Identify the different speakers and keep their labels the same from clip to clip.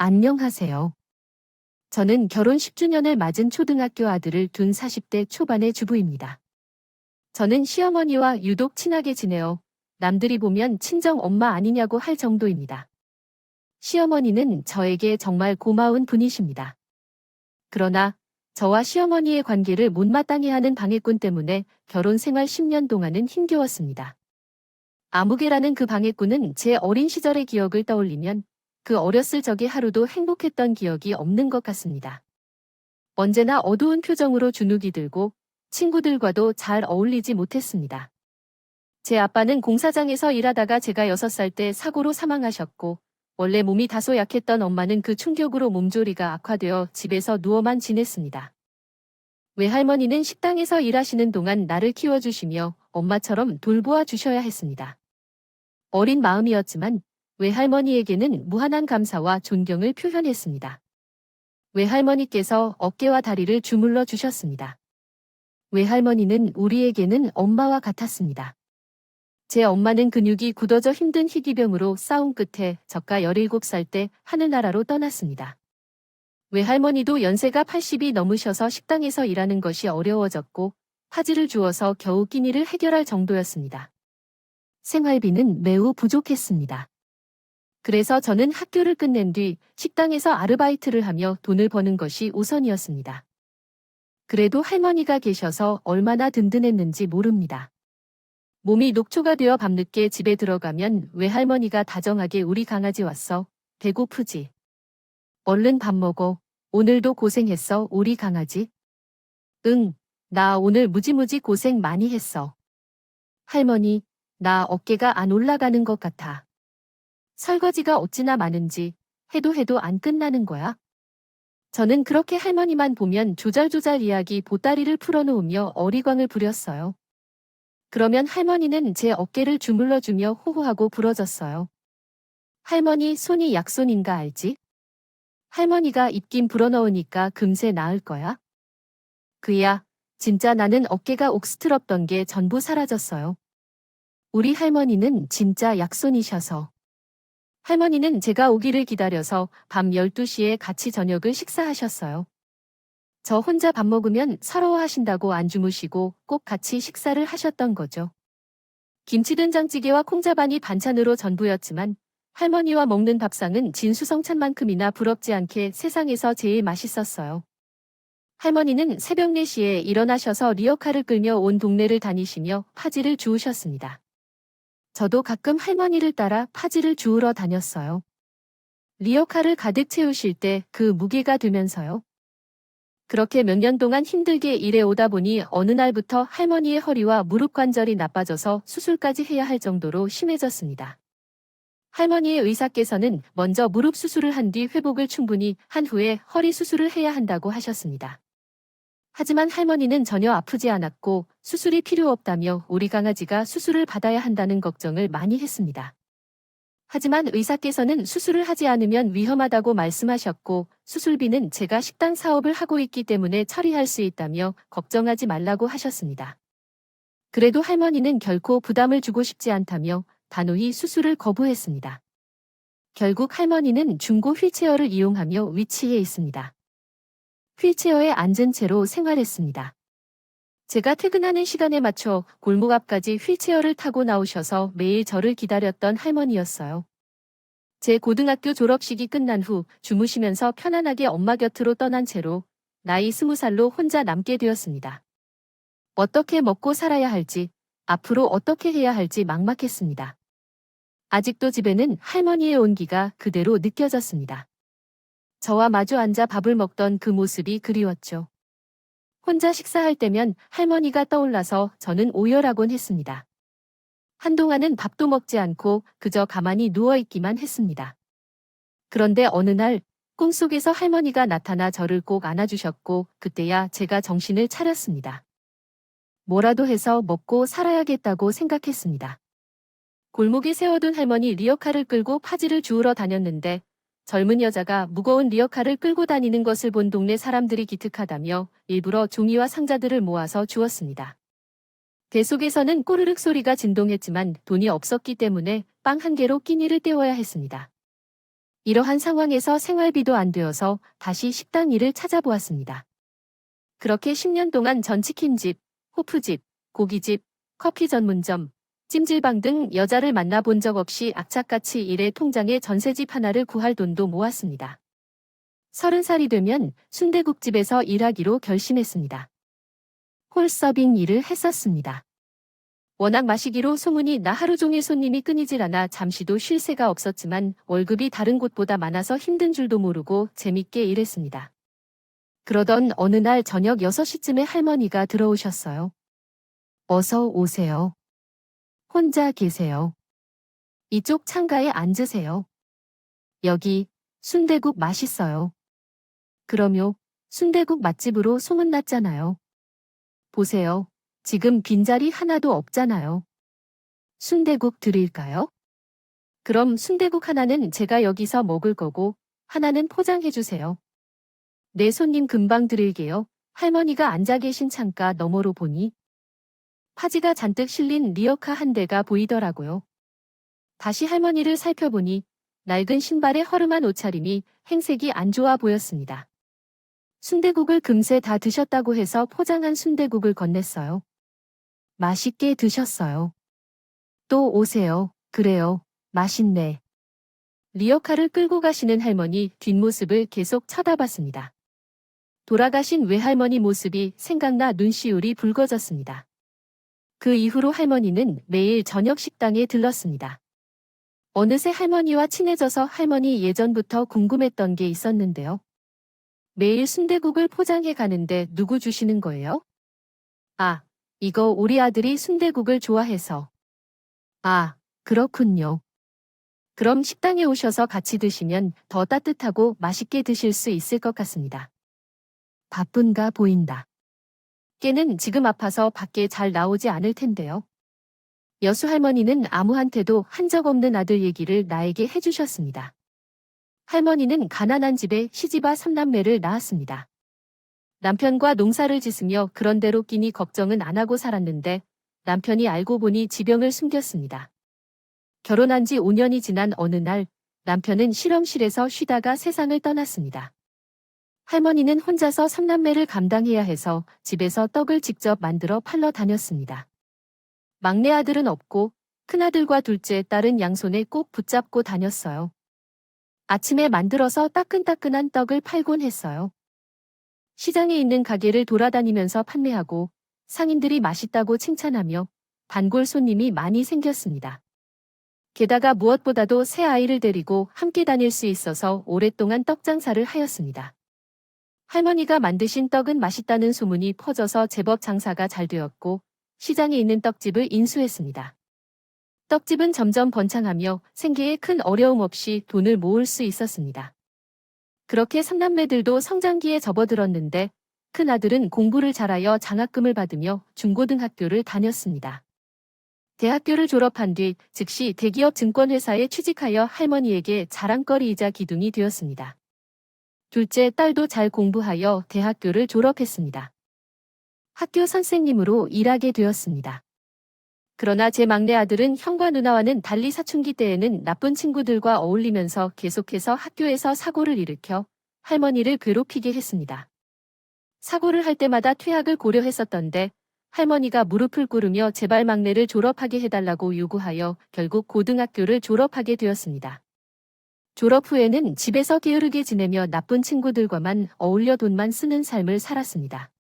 Speaker 1: 안녕하세요. 저는 결혼 10주년을 맞은 초등학교 아들을 둔 40대 초반의 주부입니다. 저는 시어머니와 유독 친하게 지내어 남들이 보면 친정 엄마 아니냐고 할 정도입니다. 시어머니는 저에게 정말 고마운 분이십니다. 그러나 저와 시어머니의 관계를 못마땅해 하는 방해꾼 때문에 결혼 생활 10년 동안은 힘겨웠습니다. 아무개라는 그 방해꾼은 제 어린 시절의 기억을 떠올리면 그 어렸을 적의 하루도 행복했던 기억이 없는 것 같습니다. 언제나 어두운 표정으로 주눅이 들고 친구들과도 잘 어울리지 못했습니다. 제 아빠는 공사장에서 일하다가 제가 6살 때 사고로 사망하셨고, 원래 몸이 다소 약했던 엄마는 그 충격으로 몸조리가 악화되어 집에서 누워만 지냈습니다. 외할머니는 식당에서 일하시는 동안 나를 키워주시며 엄마처럼 돌보아 주셔야 했습니다. 어린 마음이었지만 외할머니에게는 무한한 감사와 존경을 표현했습니다. 외할머니께서 어깨와 다리를 주물러 주셨습니다. 외할머니는 우리에게는 엄마와 같았습니다. 제 엄마는 근육이 굳어져 힘든 희귀병으로 싸움 끝에 저가 17살 때 하늘나라로 떠났습니다. 외할머니도 연세가 80이 넘으셔서 식당에서 일하는 것이 어려워졌고 파지를 주어서 겨우 끼니를 해결할 정도였습니다. 생활비는 매우 부족했습니다. 그래서 저는 학교를 끝낸 뒤 식당에서 아르바이트를 하며 돈을 버는 것이 우선이었습니다. 그래도 할머니가 계셔서 얼마나 든든했는지 모릅니다. 몸이 녹초가 되어 밤늦게 집에 들어가면 외할머니가 다정하게 우리 강아지 왔어. 배고프지? 얼른 밥 먹어. 오늘도 고생했어, 우리 강아지. 응, 나 오늘 무지무지 고생 많이 했어. 할머니, 나 어깨가 안 올라가는 것 같아. 설거지가 어찌나 많은지 해도 안 끝나는 거야. 저는 그렇게 할머니만 보면 조잘조잘 이야기 보따리를 풀어놓으며 어리광을 부렸어요. 그러면 할머니는 제 어깨를 주물러주며 호호하고 부러졌어요. 할머니 손이 약손인가 알지? 할머니가 입김 불어넣으니까 금세 나을 거야. 그야, 진짜 나는 어깨가 옥스트럽던 게 전부 사라졌어요. 우리 할머니는 진짜 약손이셔서. 할머니는 제가 오기를 기다려서 밤 12시에 같이 저녁을 식사하셨어요. 저 혼자 밥 먹으면 서러워하신다고 안 주무시고 꼭 같이 식사를 하셨던 거죠. 김치된장찌개와 콩자반이 반찬으로 전부였지만 할머니와 먹는 밥상은 진수성찬만큼이나 부럽지 않게 세상에서 제일 맛있었어요. 할머니는 새벽 4시에 일어나셔서 리어카를 끌며 온 동네를 다니시며 파지를 주우셨습니다. 저도 가끔 할머니를 따라 파지를 주우러 다녔어요. 리어카를 가득 채우실 때 그 무게가 되면서요. 그렇게 몇 년 동안 힘들게 일해 오다 보니 어느 날부터 할머니의 허리와 무릎 관절이 나빠져서 수술까지 해야 할 정도로 심해졌습니다. 할머니의 의사께서는 먼저 무릎 수술을 한 뒤 회복을 충분히 한 후에 허리 수술을 해야 한다고 하셨습니다. 하지만 할머니는 전혀 아프지 않았고 수술이 필요 없다며 우리 강아지가 수술을 받아야 한다는 걱정을 많이 했습니다. 하지만 의사께서는 수술을 하지 않으면 위험하다고 말씀하셨고 수술비는 제가 식당 사업을 하고 있기 때문에 처리할 수 있다며 걱정하지 말라고 하셨습니다. 그래도 할머니는 결코 부담을 주고 싶지 않다며 단호히 수술을 거부했습니다. 결국 할머니는 중고 휠체어를 이용하며 위치해 있습니다. 휠체어에 앉은 채로 생활했습니다. 제가 퇴근하는 시간에 맞춰 골목 앞까지 휠체어를 타고 나오셔서 매일 저를 기다렸던 할머니였어요. 제 고등학교 졸업식이 끝난 후 주무시면서 편안하게 엄마 곁으로 떠난 채로 나이 20살로 혼자 남게 되었습니다. 어떻게 먹고 살아야 할지, 앞으로 어떻게 해야 할지 막막했습니다. 아직도 집에는 할머니의 온기가 그대로 느껴졌습니다. 저와 마주 앉아 밥을 먹던 그 모습이 그리웠죠. 혼자 식사할 때면 할머니가 떠올라서 저는 오열하곤 했습니다. 한동안은 밥도 먹지 않고 그저 가만히 누워있기만 했습니다. 그런데 어느 날 꿈속에서 할머니가 나타나 저를 꼭 안아주셨고 그때야 제가 정신을 차렸습니다. 뭐라도 해서 먹고 살아야겠다고 생각했습니다. 골목에 세워둔 할머니 리어카를 끌고 파지를 주우러 다녔는데 젊은 여자가 무거운 리어카를 끌고 다니는 것을 본 동네 사람들이 기특하다며 일부러 종이와 상자들을 모아서 주었습니다. 뱃속에서는 꼬르륵 소리가 진동했지만 돈이 없었기 때문에 빵 한 개로 끼니를 때워야 했습니다. 이러한 상황에서 생활비도 안 되어서 다시 식당 일을 찾아보았습니다. 그렇게 10년 동안 전 치킨집, 호프집, 고깃집, 커피 전문점, 찜질방 등 여자를 만나본 적 없이 악착같이 일해 통장에 전셋집 하나를 구할 돈도 모았습니다. 30살이 되면 순대국집에서 일하기로 결심했습니다. 홀서빙 일을 했었습니다. 워낙 마시기로 소문이 나 하루 종일 손님이 끊이질 않아 잠시도 쉴 새가 없었지만 월급이 다른 곳보다 많아서 힘든 줄도 모르고 재밌게 일했습니다. 그러던 어느 날 저녁 6시쯤에 할머니가 들어오셨어요. 어서 오세요. 혼자 계세요. 이쪽 창가에 앉으세요. 여기 순대국 맛있어요. 그럼요. 순대국 맛집으로 소문났잖아요. 보세요. 지금 빈자리 하나도 없잖아요. 순대국 드릴까요? 그럼 순대국 하나는 제가 여기서 먹을 거고 하나는 포장해 주세요. 네, 손님 금방 드릴게요. 할머니가 앉아 계신 창가 너머로 보니 파지가 잔뜩 실린 리어카 한 대가 보이더라고요. 다시 할머니를 살펴보니 낡은 신발에 허름한 옷차림이 행색이 안 좋아 보였습니다. 순대국을 금세 다 드셨다고 해서 포장한 순대국을 건넸어요. 맛있게 드셨어요. 또 오세요. 그래요. 맛있네. 리어카를 끌고 가시는 할머니 뒷모습을 계속 쳐다봤습니다. 돌아가신 외할머니 모습이 생각나 눈시울이 붉어졌습니다. 그 이후로 할머니는 매일 저녁 식당에 들렀습니다. 어느새 할머니와 친해져서 할머니 예전부터 궁금했던 게 있었는데요. 매일 순대국을 포장해 가는데 누구 주시는 거예요? 아, 이거 우리 아들이 순대국을 좋아해서. 아, 그렇군요. 그럼 식당에 오셔서 같이 드시면 더 따뜻하고 맛있게 드실 수 있을 것 같습니다. 바쁜가 보인다. 깨는 지금 아파서 밖에 잘 나오지 않을 텐데요. 여수 할머니는 아무한테도 한 적 없는 아들 얘기를 나에게 해주셨습니다. 할머니는 가난한 집에 시집아 3남매를 낳았습니다. 남편과 농사를 짓으며 그런대로 끼니 걱정은 안 하고 살았는데 남편이 알고 보니 지병을 숨겼습니다. 결혼한 지 5년이 지난 어느 날 남편은 실험실에서 쉬다가 세상을 떠났습니다. 할머니는 혼자서 3남매를 감당해야 해서 집에서 떡을 직접 만들어 팔러 다녔습니다. 막내 아들은 없고 큰아들과 둘째 딸은 양손에 꼭 붙잡고 다녔어요. 아침에 만들어서 따끈따끈한 떡을 팔곤 했어요. 시장에 있는 가게를 돌아다니면서 판매하고 상인들이 맛있다고 칭찬하며 단골 손님이 많이 생겼습니다. 게다가 무엇보다도 새 아이를 데리고 함께 다닐 수 있어서 오랫동안 떡 장사를 하였습니다. 할머니가 만드신 떡은 맛있다는 소문이 퍼져서 제법 장사가 잘 되었고 시장에 있는 떡집을 인수했습니다. 떡집은 점점 번창하며 생계에 큰 어려움 없이 돈을 모을 수 있었습니다. 그렇게 삼남매들도 성장기에 접어들었는데 큰아들은 공부를 잘하여 장학금을 받으며 중고등학교를 다녔습니다. 대학교를 졸업한 뒤 즉시 대기업 증권회사에 취직하여 할머니에게 자랑거리이자 기둥이 되었습니다. 둘째 딸도 잘 공부하여 대학교를 졸업했습니다. 학교 선생님으로 일하게 되었습니다. 그러나 제 막내 아들은 형과 누나와는 달리 사춘기 때에는 나쁜 친구들과 어울리면서 계속해서 학교에서 사고를 일으켜 할머니를 괴롭히게 했습니다. 사고를 할 때마다 퇴학을 고려했었던데 할머니가 무릎을 꿇으며 제발 막내를 졸업하게 해달라고 요구하여 결국 고등학교를 졸업하게 되었습니다. 졸업 후에는 집에서 게으르게 지내며 나쁜 친구들과만 어울려 돈만 쓰는 삶을 살았습니다.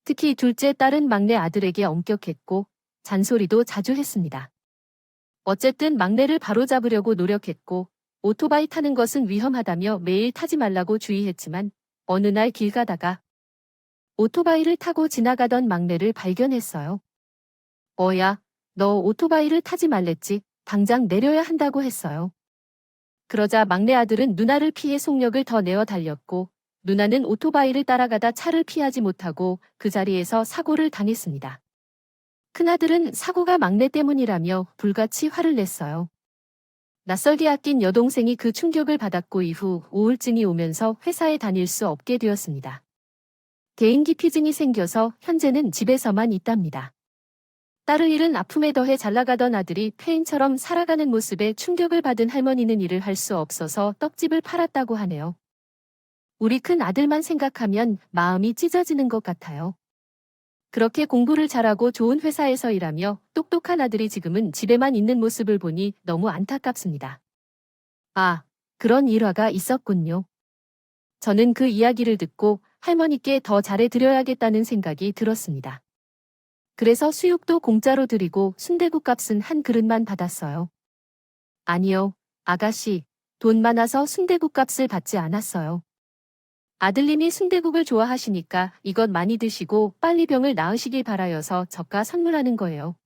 Speaker 1: 특히 둘째 딸은 막내 아들에게 엄격했고 잔소리도 자주 했습니다. 어쨌든 막내를 바로잡으려고 노력했고 오토바이 타는 것은 위험하다며 매일 타지 말라고 주의했지만 어느 날 길 가다가 오토바이를 타고 지나가던 막내를 발견했어요. 어야, 너 오토바이를 타지 말랬지. 당장 내려야 한다고 했어요. 그러자 막내 아들은 누나를 피해 속력을 더 내어 달렸고 누나는 오토바이를 따라가다 차를 피하지 못하고 그 자리에서 사고를 당했습니다. 큰아들은 사고가 막내 때문이라며 불같이 화를 냈어요. 낯설게 아낀 여동생이 그 충격을 받았고 이후 우울증이 오면서 회사에 다닐 수 없게 되었습니다. 대인기피증이 생겨서 현재는 집에서만 있답니다. 딸을 잃은 아픔에 더해 잘나가던 아들이 폐인처럼 살아가는 모습에 충격을 받은 할머니는 일을 할 수 없어서 떡집을 팔았다고 하네요. 우리 큰 아들만 생각하면 마음이 찢어지는 것 같아요. 그렇게 공부를 잘하고 좋은 회사에서 일하며 똑똑한 아들이 지금은 집에만 있는 모습을 보니 너무 안타깝습니다. 아, 그런 일화가 있었군요. 저는 그 이야기를 듣고 할머니께 더 잘해드려야겠다는 생각이 들었습니다. 그래서 수육도 공짜로 드리고 순대국 값은 한 그릇만 받았어요. 아니요, 아가씨, 돈 많아서 순대국 값을 받지 않았어요. 아들님이 순대국을 좋아하시니까 이것 많이 드시고 빨리 병을 나으시길 바라여서 저가 선물하는 거예요.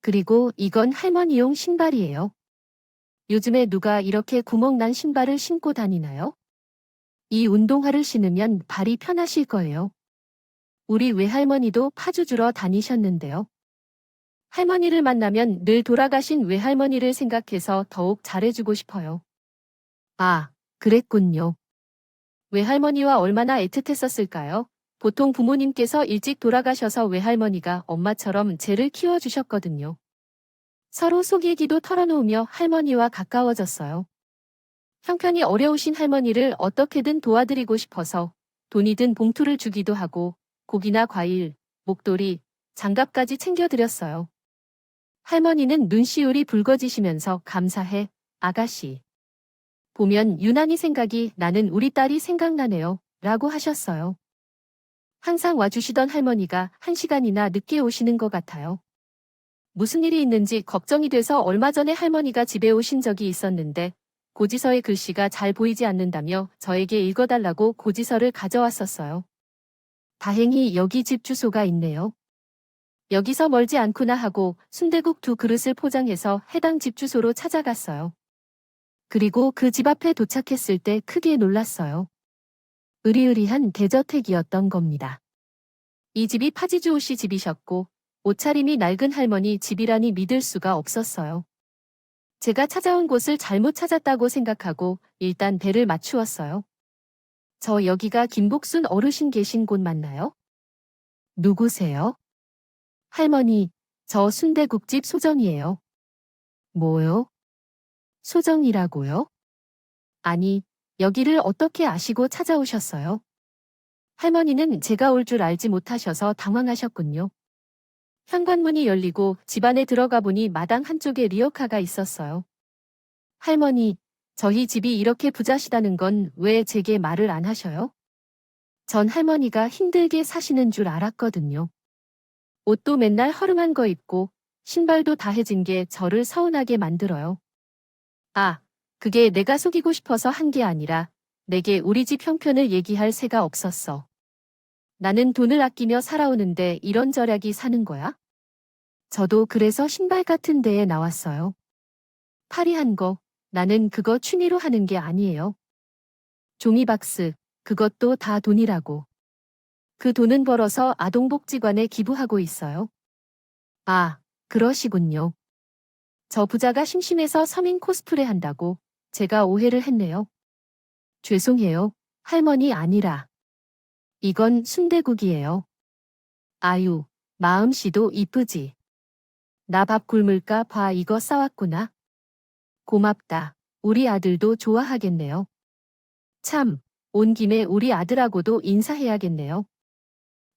Speaker 1: 그리고 이건 할머니용 신발이에요. 요즘에 누가 이렇게 구멍난 신발을 신고 다니나요? 이 운동화를 신으면 발이 편하실 거예요. 우리 외할머니도 파주 주러 다니셨는데요. 할머니를 만나면 늘 돌아가신 외할머니를 생각해서 더욱 잘해주고 싶어요. 아, 그랬군요. 외할머니와 얼마나 애틋했었을까요? 보통 부모님께서 일찍 돌아가셔서 외할머니가 엄마처럼 쟤를 키워주셨거든요. 서로 속 얘기도 털어놓으며 할머니와 가까워졌어요. 형편이 어려우신 할머니를 어떻게든 도와드리고 싶어서 돈이 든 봉투를 주기도 하고 고기나 과일, 목도리, 장갑까지 챙겨드렸어요. 할머니는 눈시울이 붉어지시면서 감사해, 아가씨. 보면 유난히 생각이 나는 우리 딸이 생각나네요. 라고 하셨어요. 항상 와주시던 할머니가 1시간이나 늦게 오시는 것 같아요. 무슨 일이 있는지 걱정이 돼서 얼마 전에 할머니가 집에 오신 적이 있었는데 고지서의 글씨가 잘 보이지 않는다며 저에게 읽어달라고 고지서를 가져왔었어요. 다행히 여기 집 주소가 있네요. 여기서 멀지 않구나 하고 순대국 2그릇을 포장해서 해당 집 주소로 찾아갔어요. 그리고 그 집 앞에 도착했을 때 크게 놀랐어요. 으리으리한 대저택이었던 겁니다. 이 집이 파지주오 씨 집이셨고 옷차림이 낡은 할머니 집이라니 믿을 수가 없었어요. 제가 찾아온 곳을 잘못 찾았다고 생각하고 일단 배를 맞추었어요. 저 여기가 김복순 어르신 계신 곳 맞나요? 누구세요? 할머니, 저 순대국집 소정이에요. 뭐요? 소정이라고요? 아니, 여기를 어떻게 아시고 찾아오셨어요? 할머니는 제가 올 줄 알지 못하셔서 당황하셨군요. 현관문이 열리고 집 안에 들어가 보니 마당 한쪽에 리어카가 있었어요. 할머니, 저희 집이 이렇게 부자시다는 건 왜 제게 말을 안 하셔요? 전 할머니가 힘들게 사시는 줄 알았거든요. 옷도 맨날 허름한 거 입고 신발도 다 해진 게 저를 서운하게 만들어요. 아, 그게 내가 속이고 싶어서 한 게 아니라 내게 우리 집 형편을 얘기할 새가 없었어. 나는 돈을 아끼며 살아오는데 이런 절약이 사는 거야? 저도 그래서 신발 같은 데에 나왔어요. 파리한 거, 나는 그거 취미로 하는 게 아니에요. 종이박스, 그것도 다 돈이라고. 그 돈은 벌어서 아동복지관에 기부하고 있어요. 아, 그러시군요. 저 부자가 심심해서 서민 코스프레 한다고 제가 오해를 했네요. 죄송해요. 할머니 아니라. 이건 순대국이에요. 아유, 마음씨도 이쁘지. 나 밥 굶을까 봐 이거 싸왔구나. 고맙다. 우리 아들도 좋아하겠네요. 참, 온 김에 우리 아들하고도 인사해야겠네요.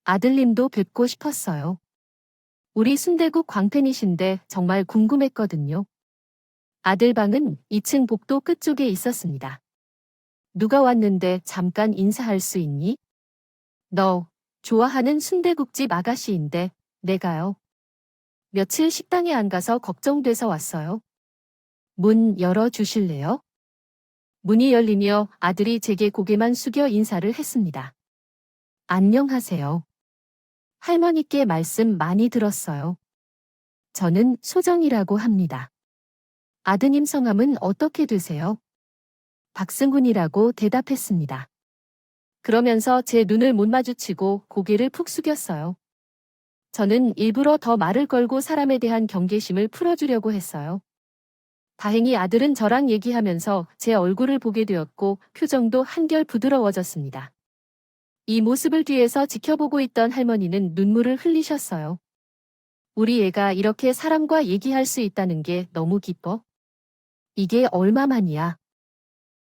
Speaker 1: 아들님도 뵙고 싶었어요. 우리 순대국 광팬이신데 정말 궁금했거든요. 아들 방은 2층 복도 끝쪽에 있었습니다. 누가 왔는데 잠깐 인사할 수 있니? 너 좋아하는 순대국집 아가씨인데 내가요. 며칠 식당에 안 가서 걱정돼서 왔어요. 문 열어주실래요? 문이 열리며 아들이 제게 고개만 숙여 인사를 했습니다. 안녕하세요. 할머니께 말씀 많이 들었어요. 저는 소정이라고 합니다. 아드님 성함은 어떻게 되세요? 박승훈이라고 대답했습니다. 그러면서 제 눈을 못 마주치고 고개를 푹 숙였어요. 저는 일부러 더 말을 걸고 사람에 대한 경계심을 풀어주려고 했어요. 다행히 아들은 저랑 얘기하면서 제 얼굴을 보게 되었고 표정도 한결 부드러워졌습니다. 이 모습을 뒤에서 지켜보고 있던 할머니는 눈물을 흘리셨어요. 우리 애가 이렇게 사람과 얘기할 수 있다는 게 너무 기뻐. 이게 얼마만이야.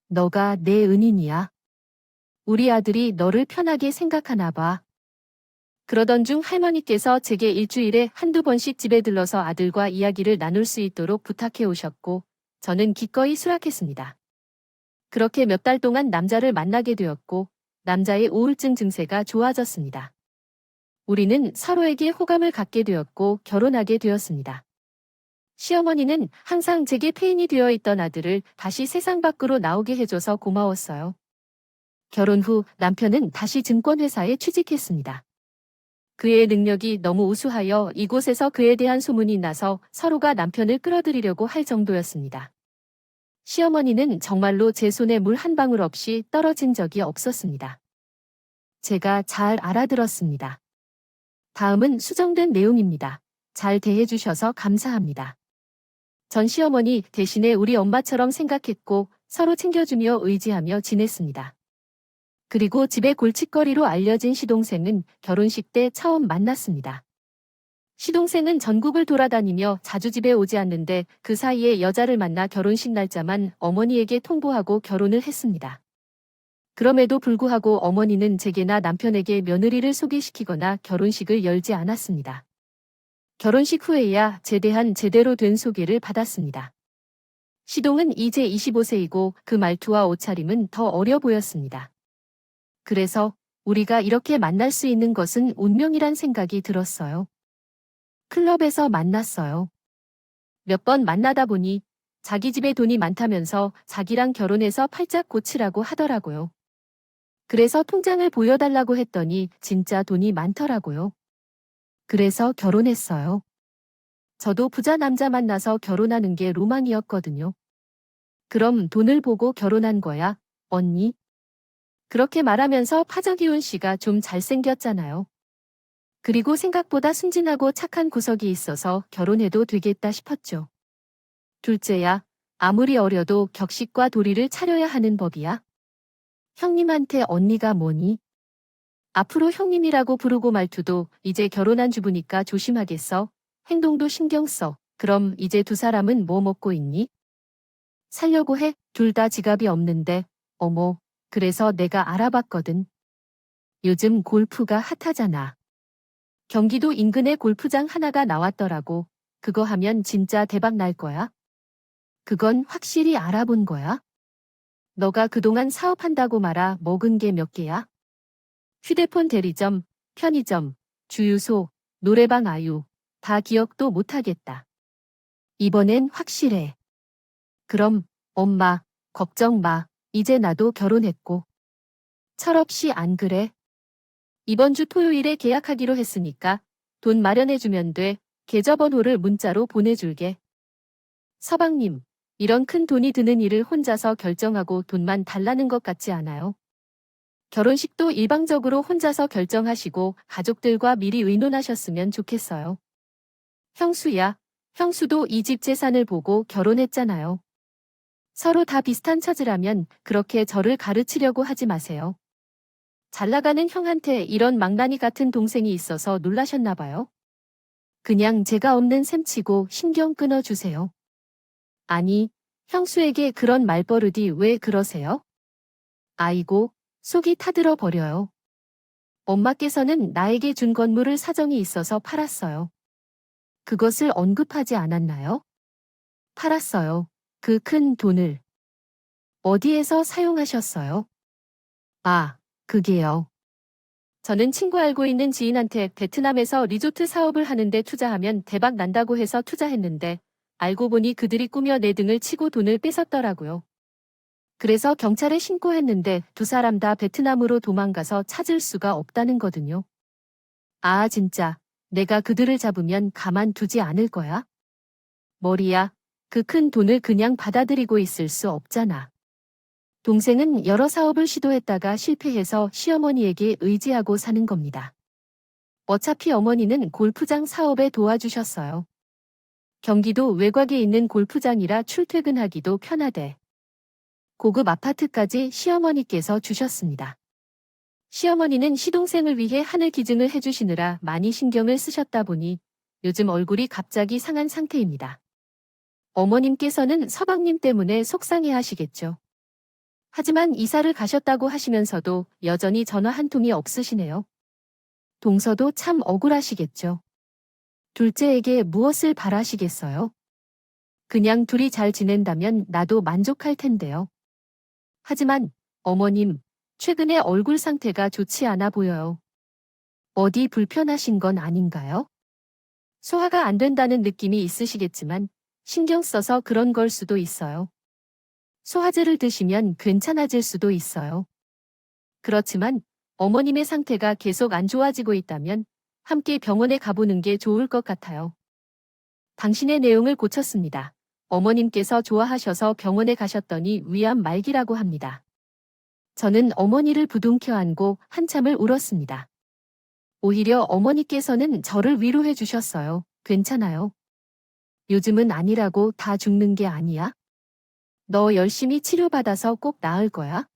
Speaker 1: 너가 내 은인이야. 우리 아들이 너를 편하게 생각하나 봐. 그러던 중 할머니께서 제게 일주일에 한두 번씩 집에 들러서 아들과 이야기를 나눌 수 있도록 부탁해 오셨고, 저는 기꺼이 수락했습니다. 그렇게 몇 달 동안 남자를 만나게 되었고, 남자의 우울증 증세가 좋아졌습니다. 우리는 서로에게 호감을 갖게 되었고 결혼하게 되었습니다. 시어머니는 항상 제게 폐인이 되어 있던 아들을 다시 세상 밖으로 나오게 해줘서 고마웠어요. 결혼 후 남편은 다시 증권회사에 취직했습니다. 그의 능력이 너무 우수하여 이곳에서 그에 대한 소문이 나서 서로가 남편을 끌어들이려고 할 정도였습니다. 시어머니는 정말로 제 손에 물 한 방울 없이 떨어진 적이 없었습니다. 제가 잘 알아들었습니다. 다음은 수정된 내용입니다. 잘 대해주셔서 감사합니다. 전 시어머니 대신에 우리 엄마처럼 생각했고 서로 챙겨주며 의지하며 지냈습니다. 그리고 집의 골칫거리로 알려진 시동생은 결혼식 때 처음 만났습니다. 시동생은 전국을 돌아다니며 자주 집에 오지 않는데 그 사이에 여자를 만나 결혼식 날짜만 어머니에게 통보하고 결혼을 했습니다. 그럼에도 불구하고 어머니는 제게나 남편에게 며느리를 소개시키거나 결혼식을 열지 않았습니다. 결혼식 후에야 제대한 제대로 된 소개를 받았습니다. 시동은 이제 25세이고 그 말투와 옷차림은 더 어려 보였습니다. 그래서 우리가 이렇게 만날 수 있는 것은 운명이란 생각이 들었어요. 클럽에서 만났어요. 몇 번 만나다 보니 자기 집에 돈이 많다면서 자기랑 결혼해서 팔짝 고치라고 하더라고요. 그래서 통장을 보여달라고 했더니 진짜 돈이 많더라고요. 그래서 결혼했어요. 저도 부자 남자 만나서 결혼하는 게 로망이었거든요. 그럼 돈을 보고 결혼한 거야, 언니? 그렇게 말하면서 파정희운 씨가 좀 잘생겼잖아요. 그리고 생각보다 순진하고 착한 구석이 있어서 결혼해도 되겠다 싶었죠. 둘째야, 아무리 어려도 격식과 도리를 차려야 하는 법이야. 형님한테 언니가 뭐니? 앞으로 형님이라고 부르고 말투도 이제 결혼한 주부니까 조심하겠어. 행동도 신경 써. 그럼 이제 두 사람은 뭐 먹고 있니? 살려고 해? 둘 다 지갑이 없는데. 어머, 그래서 내가 알아봤거든. 요즘 골프가 핫하잖아. 경기도 인근에 골프장 하나가 나왔더라고. 그거 하면 진짜 대박 날 거야. 그건 확실히 알아본 거야? 너가 그동안 사업한다고 말아 먹은 게 몇 개야? 휴대폰 대리점, 편의점, 주유소, 노래방 아유, 다 기억도 못하겠다. 이번엔 확실해. 그럼, 엄마, 걱정 마. 이제 나도 결혼했고. 철없이 안 그래? 이번 주 토요일에 계약하기로 했으니까 돈 마련해주면 돼. 계좌번호를 문자로 보내줄게. 서방님, 이런 큰 돈이 드는 일을 혼자서 결정하고 돈만 달라는 것 같지 않아요? 결혼식도 일방적으로 혼자서 결정하시고 가족들과 미리 의논하셨으면 좋겠어요. 형수야, 형수도 이 집 재산을 보고 결혼했잖아요. 서로 다 비슷한 처지라면 그렇게 저를 가르치려고 하지 마세요. 잘 나가는 형한테 이런 망나니 같은 동생이 있어서 놀라셨나 봐요. 그냥 제가 없는 셈치고 신경 끊어주세요. 아니, 형수에게 그런 말버릇이 왜 그러세요? 아이고, 속이 타들어 버려요. 엄마께서는 나에게 준 건물을 사정이 있어서 팔았어요. 그것을 언급하지 않았나요? 팔았어요. 그 큰 돈을. 어디에서 사용하셨어요? 아, 그게요. 저는 친구 알고 있는 지인한테 베트남에서 리조트 사업을 하는데 투자하면 대박 난다고 해서 투자했는데 알고 보니 그들이 꾸며 내 등을 치고 돈을 뺏었더라고요. 그래서 경찰에 신고했는데 두 사람 다 베트남으로 도망가서 찾을 수가 없다는 거든요. 아, 진짜. 내가 그들을 잡으면 가만두지 않을 거야? 머리야. 그 큰 돈을 그냥 받아들이고 있을 수 없잖아. 동생은 여러 사업을 시도했다가 실패해서 시어머니에게 의지하고 사는 겁니다. 어차피 어머니는 골프장 사업에 도와주셨어요. 경기도 외곽에 있는 골프장이라 출퇴근하기도 편하대. 고급 아파트까지 시어머니께서 주셨습니다. 시어머니는 시동생을 위해 하늘 기증을 해주시느라 많이 신경을 쓰셨다 보니 요즘 얼굴이 갑자기 상한 상태입니다. 어머님께서는 서방님 때문에 속상해 하시겠죠. 하지만 이사를 가셨다고 하시면서도 여전히 전화 한 통이 없으시네요. 동서도 참 억울하시겠죠. 둘째에게 무엇을 바라시겠어요? 그냥 둘이 잘 지낸다면 나도 만족할 텐데요. 하지만 어머님, 최근에 얼굴 상태가 좋지 않아 보여요. 어디 불편하신 건 아닌가요? 소화가 안 된다는 느낌이 있으시겠지만 신경 써서 그런 걸 수도 있어요. 소화제를 드시면 괜찮아질 수도 있어요. 그렇지만 어머님의 상태가 계속 안 좋아지고 있다면 함께 병원에 가보는 게 좋을 것 같아요. 당신의 내용을 고쳤습니다. 어머님께서 좋아하셔서 병원에 가셨더니 위암 말기라고 합니다. 저는 어머니를 부둥켜 안고 한참을 울었습니다. 오히려 어머니께서는 저를 위로해 주셨어요. 괜찮아요. 요즘은 아니라고 다 죽는 게 아니야. 너 열심히 치료받아서 꼭 나을 거야.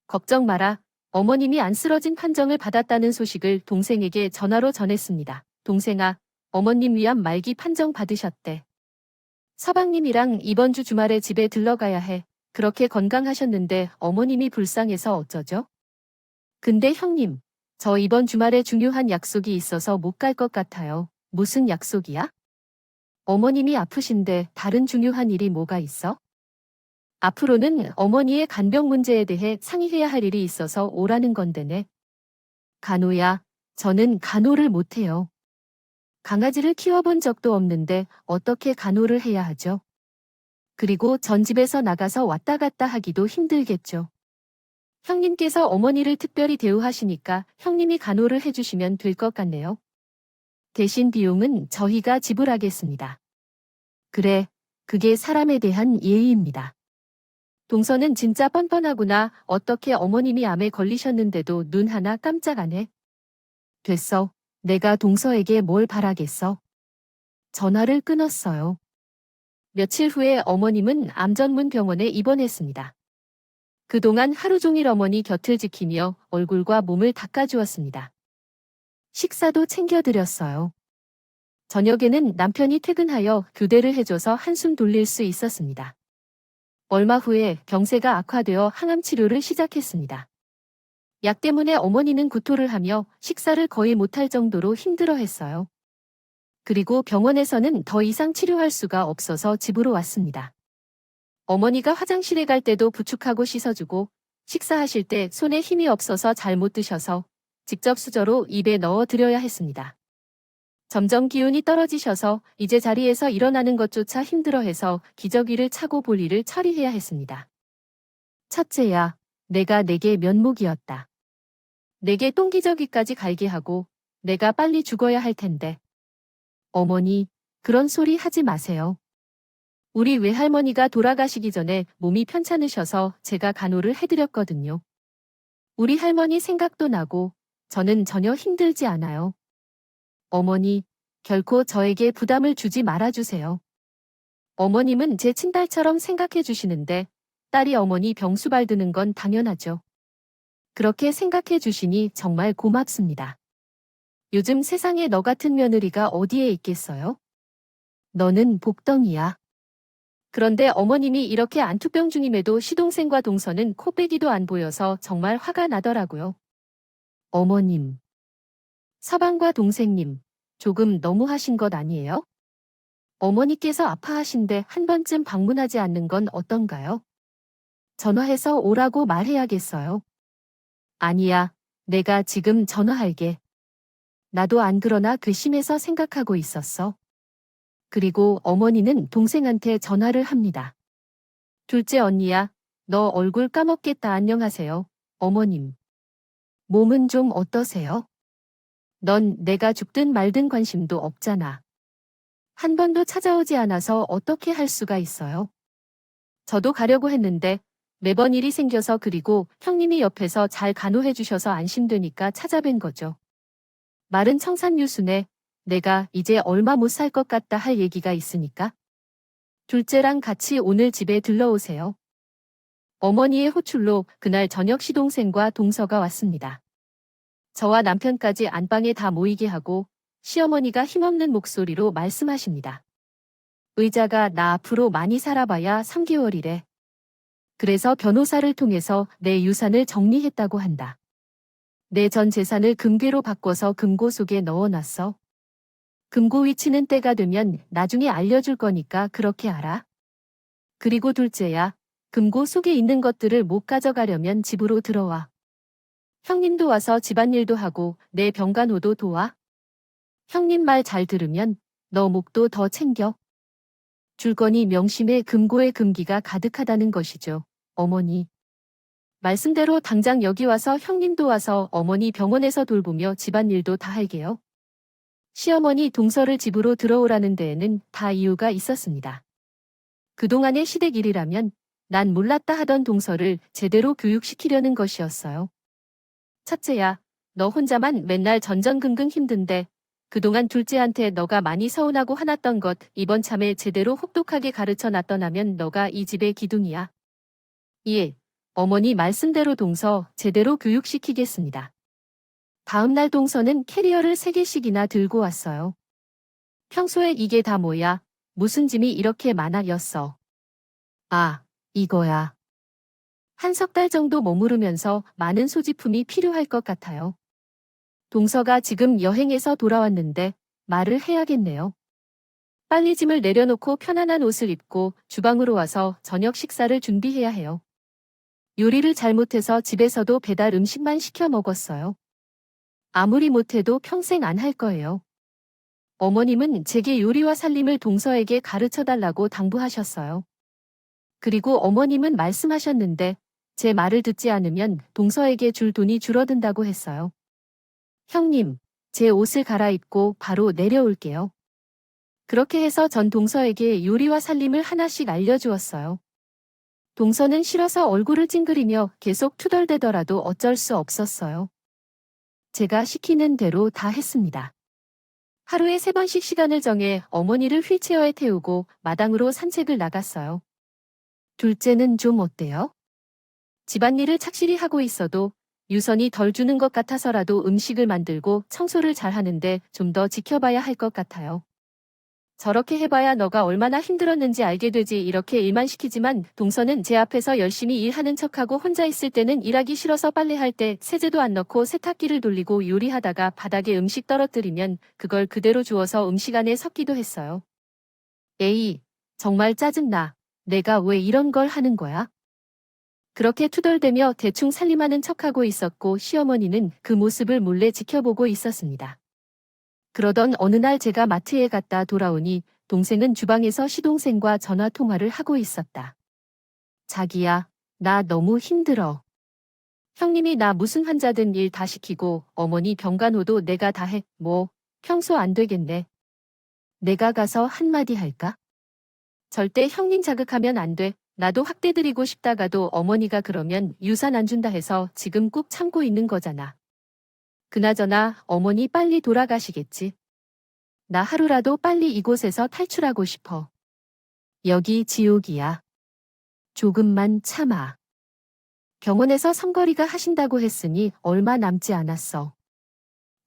Speaker 1: 걱정 마라. 어머님이 안 쓰러진 판정을 받았다는 소식을 동생에게 전화로 전했습니다. 동생아, 어머님 위암 말기 판정 받으셨대. 서방님이랑 이번 주 주말에 집에 들러가야 해. 그렇게 건강하셨는데 어머님이 불쌍해서 어쩌죠? 근데 형님, 저 이번 주말에 중요한 약속이 있어서 못 갈 것 같아요. 무슨 약속이야? 어머님이 아프신데 다른 중요한 일이 뭐가 있어? 앞으로는 어머니의 간병 문제에 대해 상의해야 할 일이 있어서 오라는 건데네. 간호야, 저는 간호를 못해요. 강아지를 키워본 적도 없는데 어떻게 간호를 해야 하죠? 그리고 전 집에서 나가서 왔다 갔다 하기도 힘들겠죠. 형님께서 어머니를 특별히 대우하시니까 형님이 간호를 해주시면 될 것 같네요. 대신 비용은 저희가 지불하겠습니다. 그래, 그게 사람에 대한 예의입니다. 동서는 진짜 뻔뻔하구나. 어떻게 어머님이 암에 걸리셨는데도 눈 하나 깜짝 안 해? 됐어. 내가 동서에게 뭘 바라겠어. 전화를 끊었어요. 며칠 후에 어머님은 암 전문 병원에 입원했습니다. 그동안 하루 종일 어머니 곁을 지키며 얼굴과 몸을 닦아주었습니다. 식사도 챙겨드렸어요. 저녁에는 남편이 퇴근하여 교대를 해줘서 한숨 돌릴 수 있었습니다. 얼마 후에 병세가 악화되어 항암 치료를 시작했습니다. 약 때문에 어머니는 구토를 하며 식사를 거의 못할 정도로 힘들어했어요. 그리고 병원에서는 더 이상 치료할 수가 없어서 집으로 왔습니다. 어머니가 화장실에 갈 때도 부축하고 씻어주고 식사하실 때 손에 힘이 없어서 잘 못 드셔서 직접 수저로 입에 넣어 드려야 했습니다. 점점 기운이 떨어지셔서 이제 자리에서 일어나는 것조차 힘들어해서 기저귀를 차고 볼일을 처리해야 했습니다. 첫째야, 내가 내게 면목이었다. 내게 똥기저귀까지 갈게 하고 내가 빨리 죽어야 할 텐데. 어머니, 그런 소리 하지 마세요. 우리 외할머니가 돌아가시기 전에 몸이 편찮으셔서 제가 간호를 해드렸거든요. 우리 할머니 생각도 나고 저는 전혀 힘들지 않아요. 어머니, 결코 저에게 부담을 주지 말아주세요. 어머님은 제 친딸처럼 생각해 주시는데 딸이 어머니 병수발 드는 건 당연하죠. 그렇게 생각해 주시니 정말 고맙습니다. 요즘 세상에 너 같은 며느리가 어디에 있겠어요? 너는 복덩이야. 그런데 어머님이 이렇게 안투병 중임에도 시동생과 동서는 코빼기도 안 보여서 정말 화가 나더라고요. 어머님. 서방과 동생님, 조금 너무하신 것 아니에요? 어머니께서 아파하신데 한 번쯤 방문하지 않는 건 어떤가요? 전화해서 오라고 말해야겠어요. 아니야, 내가 지금 전화할게. 나도 안 그러나 괘씸해서 생각하고 있었어. 그리고 어머니는 동생한테 전화를 합니다. 둘째 언니야, 너 얼굴 까먹겠다. 안녕하세요, 어머님. 몸은 좀 어떠세요? 넌 내가 죽든 말든 관심도 없잖아. 한 번도 찾아오지 않아서 어떻게 할 수가 있어요? 저도 가려고 했는데 매번 일이 생겨서 그리고 형님이 옆에서 잘 간호해 주셔서 안심되니까 찾아뵌 거죠. 말은 청산유수네. 내가 이제 얼마 못 살 것 같다 할 얘기가 있으니까. 둘째랑 같이 오늘 집에 들러오세요. 어머니의 호출로 그날 저녁 시동생과 동서가 왔습니다. 저와 남편까지 안방에 다 모이게 하고 시어머니가 힘없는 목소리로 말씀하십니다. 의자가 나 앞으로 많이 살아봐야 3개월이래. 그래서 변호사를 통해서 내 유산을 정리했다고 한다. 내 전 재산을 금괴로 바꿔서 금고 속에 넣어놨어. 금고 위치는 때가 되면 나중에 알려줄 거니까 그렇게 알아. 그리고 둘째야, 금고 속에 있는 것들을 못 가져가려면 집으로 들어와. 형님도 와서 집안일도 하고 내 병간호도 도와. 형님 말 잘 들으면 너 목도 더 챙겨. 줄 거니 명심해. 금고에 금기가 가득하다는 것이죠. 어머니. 말씀대로 당장 여기 와서 형님도 와서 어머니 병원에서 돌보며 집안일도 다 할게요. 시어머니 동서를 집으로 들어오라는 데에는 다 이유가 있었습니다. 그동안의 시댁 일이라면 난 몰랐다 하던 동서를 제대로 교육시키려는 것이었어요. 첫째야, 너 혼자만 맨날 전전긍긍 힘든데 그동안 둘째한테 너가 많이 서운하고 화났던 것 이번 참에 제대로 혹독하게 가르쳐 놨더라면 너가 이 집의 기둥이야. 예, 어머니 말씀대로 동서 제대로 교육시키겠습니다. 다음 날 동서는 캐리어를 3개씩이나 들고 왔어요. 평소에 이게 다 뭐야? 무슨 짐이 이렇게 많아 였어. 아, 이거야. 한 석 달 정도 머무르면서 많은 소지품이 필요할 것 같아요. 동서가 지금 여행에서 돌아왔는데 말을 해야겠네요. 빨리 짐을 내려놓고 편안한 옷을 입고 주방으로 와서 저녁 식사를 준비해야 해요. 요리를 잘못해서 집에서도 배달 음식만 시켜 먹었어요. 아무리 못해도 평생 안 할 거예요. 어머님은 제게 요리와 살림을 동서에게 가르쳐 달라고 당부하셨어요. 그리고 어머님은 말씀하셨는데 제 말을 듣지 않으면 동서에게 줄 돈이 줄어든다고 했어요. 형님, 제 옷을 갈아입고 바로 내려올게요. 그렇게 해서 전 동서에게 요리와 살림을 하나씩 알려주었어요. 동서는 싫어서 얼굴을 찡그리며 계속 투덜대더라도 어쩔 수 없었어요. 제가 시키는 대로 다 했습니다. 하루에 3번씩 시간을 정해 어머니를 휠체어에 태우고 마당으로 산책을 나갔어요. 둘째는 좀 어때요? 집안일을 착실히 하고 있어도 유선이 덜 주는 것 같아서라도 음식을 만들고 청소를 잘 하는데 좀 더 지켜봐야 할 것 같아요. 저렇게 해봐야 너가 얼마나 힘들었는지 알게 되지. 이렇게 일만 시키지만 동서는 제 앞에서 열심히 일하는 척하고 혼자 있을 때는 일하기 싫어서 빨래할 때 세제도 안 넣고 세탁기를 돌리고 요리하다가 바닥에 음식 떨어뜨리면 그걸 그대로 주워서 음식 안에 섞기도 했어요. 에이, 정말 짜증나. 내가 왜 이런 걸 하는 거야? 그렇게 투덜대며 대충 살림하는 척하고 있었고 시어머니는 그 모습을 몰래 지켜보고 있었습니다. 그러던 어느 날 제가 마트에 갔다 돌아오니 동생은 주방에서 시동생과 전화 통화를 하고 있었다. 자기야, 나 너무 힘들어. 형님이 나 무슨 환자든 일 다 시키고 어머니 병간호도 내가 다 해. 뭐, 평소 안 되겠네. 내가 가서 한마디 할까? 절대 형님 자극하면 안 돼. 나도 학대드리고 싶다가도 어머니가 그러면 유산 안 준다 해서 지금 꾹 참고 있는 거잖아. 그나저나 어머니 빨리 돌아가시겠지. 나 하루라도 빨리 이곳에서 탈출하고 싶어. 여기 지옥이야. 조금만 참아. 병원에서 선거리가 하신다고 했으니 얼마 남지 않았어.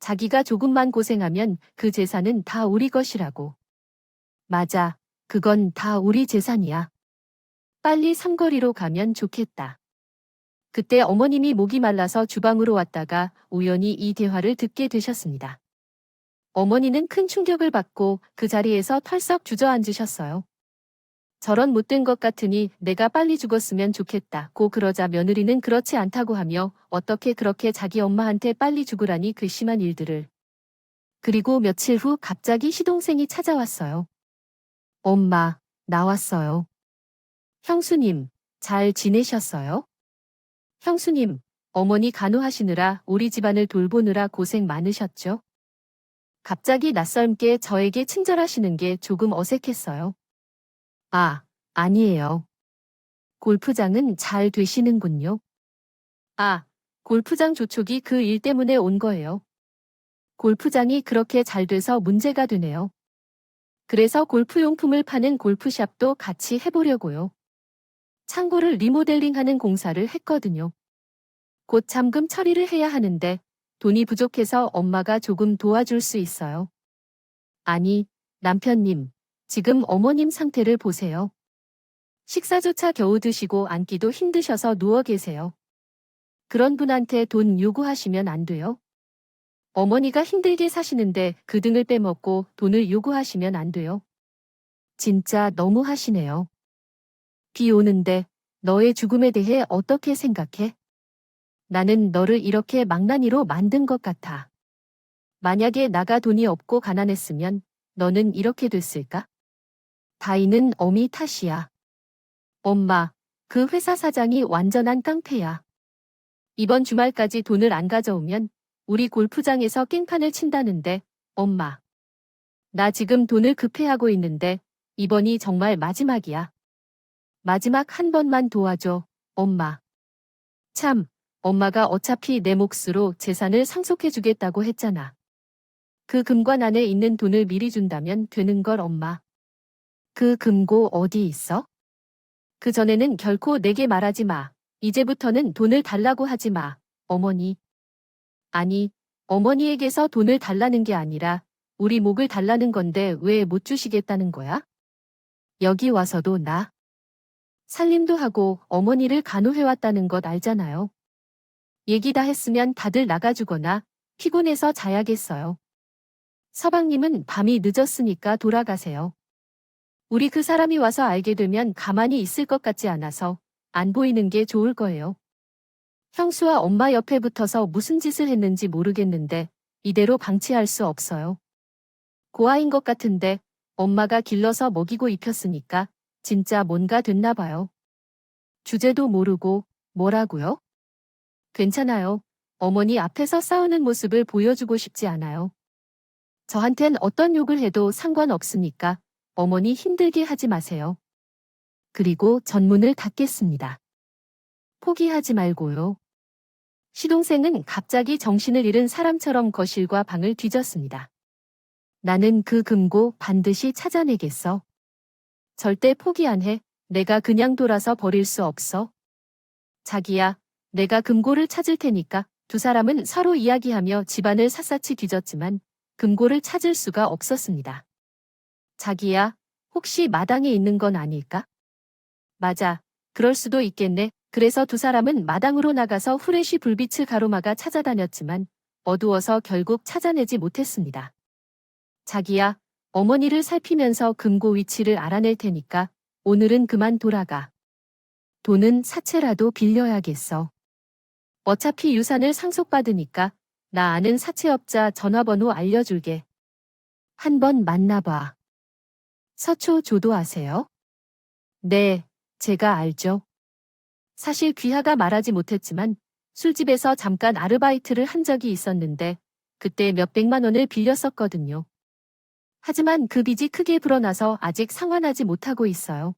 Speaker 1: 자기가 조금만 고생하면 그 재산은 다 우리 것이라고. 맞아. 그건 다 우리 재산이야. 빨리 삼거리로 가면 좋겠다. 그때 어머님이 목이 말라서 주방으로 왔다가 우연히 이 대화를 듣게 되셨습니다. 어머니는 큰 충격을 받고 그 자리에서 털썩 주저앉으셨어요. 저런 못된 것 같으니 내가 빨리 죽었으면 좋겠다고 그러자 며느리는 그렇지 않다고 하며 어떻게 그렇게 자기 엄마한테 빨리 죽으라니 괘씸한 일들을. 그리고 며칠 후 갑자기 시동생이 찾아왔어요. 엄마, 나왔어요. 형수님, 잘 지내셨어요? 형수님, 어머니 간호하시느라 우리 집안을 돌보느라 고생 많으셨죠? 갑자기 낯설게 저에게 친절하시는 게 조금 어색했어요. 아, 아니에요. 골프장은 잘 되시는군요. 아, 골프장 조촉이 그 일 때문에 온 거예요. 골프장이 그렇게 잘 돼서 문제가 되네요. 그래서 골프용품을 파는 골프샵도 같이 해보려고요. 창고를 리모델링하는 공사를 했거든요. 곧 잠금 처리를 해야 하는데 돈이 부족해서 엄마가 조금 도와줄 수 있어요. 아니, 남편님, 지금 어머님 상태를 보세요. 식사조차 겨우 드시고 앉기도 힘드셔서 누워 계세요. 그런 분한테 돈 요구하시면 안 돼요. 어머니가 힘들게 사시는데 그 등을 빼먹고 돈을 요구하시면 안 돼요. 진짜 너무 하시네요. 비 오는데 너의 죽음에 대해 어떻게 생각해? 나는 너를 이렇게 망나니로 만든 것 같아. 만약에 나가 돈이 없고 가난했으면 너는 이렇게 됐을까? 다이는 어미 탓이야. 엄마, 그 회사 사장이 완전한 깡패야. 이번 주말까지 돈을 안 가져오면 우리 골프장에서 깽판을 친다는데, 엄마. 나 지금 돈을 급해하고 있는데 이번이 정말 마지막이야. 마지막 한 번만 도와줘, 엄마. 참, 엄마가 어차피 내 몫으로 재산을 상속해주겠다고 했잖아. 그 금관 안에 있는 돈을 미리 준다면 되는 걸 엄마. 그 금고 어디 있어? 그 전에는 결코 내게 말하지 마. 이제부터는 돈을 달라고 하지 마, 어머니. 아니, 어머니에게서 돈을 달라는 게 아니라 우리 목을 달라는 건데 왜 못 주시겠다는 거야? 여기 와서도 나 살림도 하고 어머니를 간호해왔다는 것 알잖아요. 얘기 다 했으면 다들 나가주거나 피곤해서 자야겠어요. 서방님은 밤이 늦었으니까 돌아가세요. 우리 그 사람이 와서 알게 되면 가만히 있을 것 같지 않아서 안 보이는 게 좋을 거예요. 형수와 엄마 옆에 붙어서 무슨 짓을 했는지 모르겠는데 이대로 방치할 수 없어요. 고아인 것 같은데 엄마가 길러서 먹이고 입혔으니까 진짜 뭔가 됐나 봐요. 주제도 모르고 뭐라고요? 괜찮아요. 어머니 앞에서 싸우는 모습을 보여주고 싶지 않아요. 저한텐 어떤 욕을 해도 상관없으니까 어머니 힘들게 하지 마세요. 그리고 전문을 닫겠습니다. 포기하지 말고요. 시동생은 갑자기 정신을 잃은 사람처럼 거실과 방을 뒤졌습니다. 나는 그 금고 반드시 찾아내겠어. 절대 포기 안 해. 내가 그냥 돌아서 버릴 수 없어. 자기야, 내가 금고를 찾을 테니까. 두 사람은 서로 이야기하며 집안을 샅샅이 뒤졌지만 금고를 찾을 수가 없었습니다. 자기야, 혹시 마당에 있는 건 아닐까? 맞아. 그럴 수도 있겠네. 그래서 두 사람은 마당으로 나가서 후레쉬 불빛을 가로막아 찾아다녔지만 어두워서 결국 찾아내지 못했습니다. 자기야, 어머니를 살피면서 금고 위치를 알아낼 테니까 오늘은 그만 돌아가. 돈은 사채라도 빌려야겠어. 어차피 유산을 상속받으니까 나 아는 사채업자 전화번호 알려줄게. 한번 만나봐. 서초 조도아세요? 네, 제가 알죠. 사실 귀하가 말하지 못했지만 술집에서 잠깐 아르바이트를 한 적이 있었는데 그때 몇백만 원을 빌렸었거든요. 하지만 그 빚이 크게 불어나서 아직 상환하지 못하고 있어요.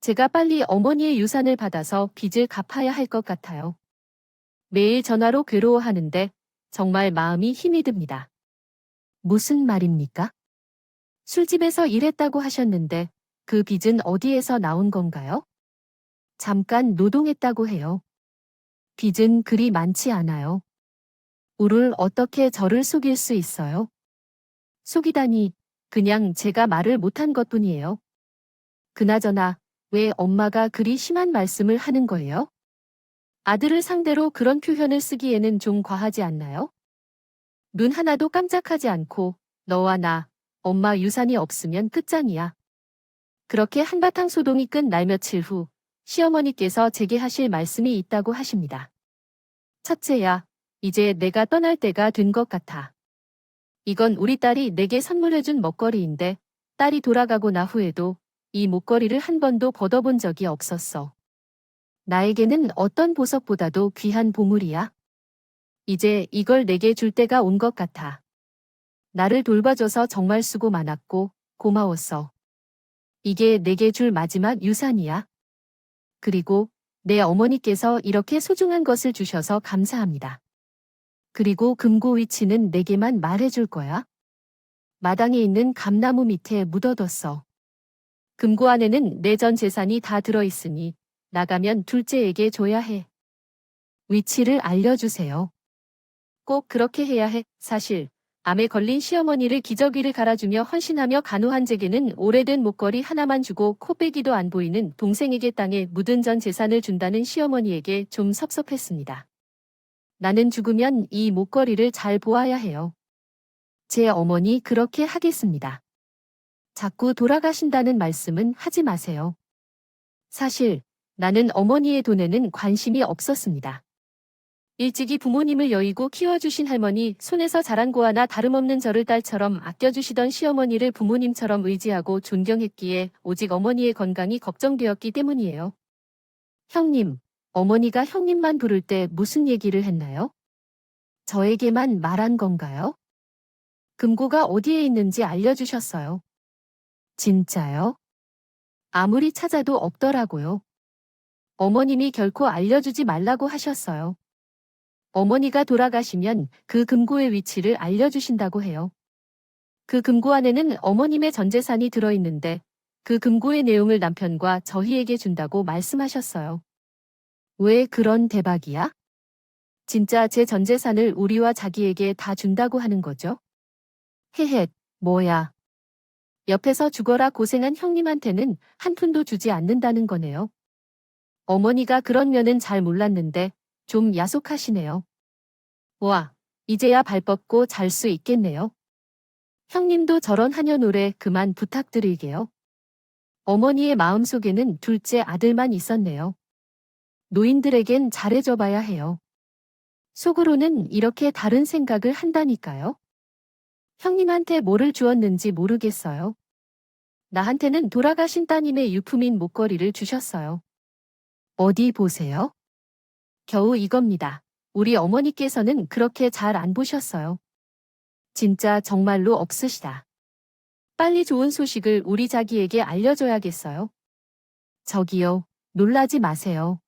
Speaker 1: 제가 빨리 어머니의 유산을 받아서 빚을 갚아야 할 것 같아요. 매일 전화로 괴로워하는데 정말 마음이 힘이 듭니다. 무슨 말입니까? 술집에서 일했다고 하셨는데 그 빚은 어디에서 나온 건가요? 잠깐 노동했다고 해요. 빚은 그리 많지 않아요. 우를 어떻게 저를 속일 수 있어요? 속이다니, 그냥 제가 말을 못한 것뿐이에요. 그나저나, 왜 엄마가 그리 심한 말씀을 하는 거예요? 아들을 상대로 그런 표현을 쓰기에는 좀 과하지 않나요? 눈 하나도 깜짝하지 않고, 너와 나, 엄마 유산이 없으면 끝장이야. 그렇게 한바탕 소동이 끝 날 며칠 후, 시어머니께서 제게 하실 말씀이 있다고 하십니다. 첫째야, 이제 내가 떠날 때가 된 것 같아. 이건 우리 딸이 내게 선물해준 먹거리인데 딸이 돌아가고 나 후에도 이 목걸이를 한 번도 벗어본 적이 없었어. 나에게는 어떤 보석보다도 귀한 보물이야. 이제 이걸 내게 줄 때가 온 것 같아. 나를 돌봐줘서 정말 수고 많았고 고마웠어. 이게 내게 줄 마지막 유산이야. 그리고 내 어머니께서 이렇게 소중한 것을 주셔서 감사합니다. 그리고 금고 위치는 내게만 말해줄 거야. 마당에 있는 감나무 밑에 묻어뒀어. 금고 안에는 내 전 재산이 다 들어있으니 나가면 둘째에게 줘야 해. 위치를 알려주세요. 꼭 그렇게 해야 해. 사실 암에 걸린 시어머니를 기저귀를 갈아주며 헌신하며 간호한 제게는 오래된 목걸이 하나만 주고 코빼기도 안 보이는 동생에게 땅에 묻은 전 재산을 준다는 시어머니에게 좀 섭섭했습니다. 나는 죽으면 이 목걸이를 잘 보아야 해요. 제 어머니 그렇게 하겠습니다. 자꾸 돌아가신다는 말씀은 하지 마세요. 사실 나는 어머니의 돈에는 관심이 없었습니다. 일찍이 부모님을 여의고 키워주신 할머니 손에서 자란 거 하나 다름없는 저를 딸처럼 아껴주시던 시어머니를 부모님처럼 의지하고 존경했기에 오직 어머니의 건강이 걱정되었기 때문이에요. 형님, 어머니가 형님만 부를 때 무슨 얘기를 했나요? 저에게만 말한 건가요? 금고가 어디에 있는지 알려주셨어요. 진짜요? 아무리 찾아도 없더라고요. 어머님이 결코 알려주지 말라고 하셨어요. 어머니가 돌아가시면 그 금고의 위치를 알려주신다고 해요. 그 금고 안에는 어머님의 전 재산이 들어있는데 그 금고의 내용을 남편과 저희에게 준다고 말씀하셨어요. 왜 그런 대박이야? 진짜 제 전 재산을 우리와 자기에게 다 준다고 하는 거죠? 헤헷, 뭐야. 옆에서 죽어라 고생한 형님한테는 한 푼도 주지 않는다는 거네요. 어머니가 그런 면은 잘 몰랐는데 좀 야속하시네요. 와, 이제야 발 뻗고 잘 수 있겠네요. 형님도 저런 한여노래 그만 부탁드릴게요. 어머니의 마음속에는 둘째 아들만 있었네요. 노인들에겐 잘해줘 봐야 해요. 속으로는 이렇게 다른 생각을 한다니까요. 형님한테 뭐를 주었는지 모르겠어요. 나한테는 돌아가신 따님의 유품인 목걸이를 주셨어요. 어디 보세요? 겨우 이겁니다. 우리 어머니께서는 그렇게 잘 안 보셨어요. 진짜 정말로 없으시다. 빨리 좋은 소식을 우리 자기에게 알려줘야겠어요. 저기요, 놀라지 마세요.